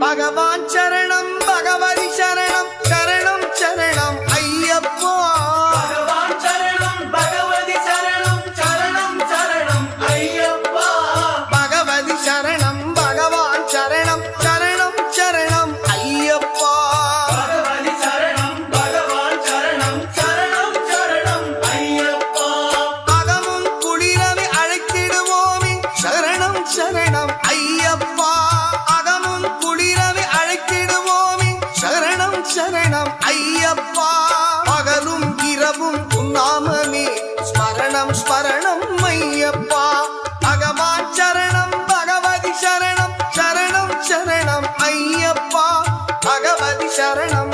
பகவான் சரணம் பகவதி சரணம் சரணம் சரணம் ஐயப்பா பகவான் சரணம் பகவதி சரணம் சரணம் சரணம் ஐயப்பா பகவதி சரணம் பகவான் சரணம் சரணம் சரணம் ஐயப்பா பகவதி சரணம் பகவான் சரணம் சரணம் சரணம் ஐயப்பா அகமும் குளிரவை அழைத்திடுவோமே சரணம் சரணம் ஐயப்பா அகமும் குளிரவை அழைத்திடுவோமே சரணம் சரணம் ஐயப்பா பகலும் இரவும் உன்னாமமே ஸ்மரணம் ஸ்மரணம் ஐயப்பா பகவான் சரணம் பகவதி சரணம் சரணம் சரணம் ஐயப்பா பகவதி சரணம்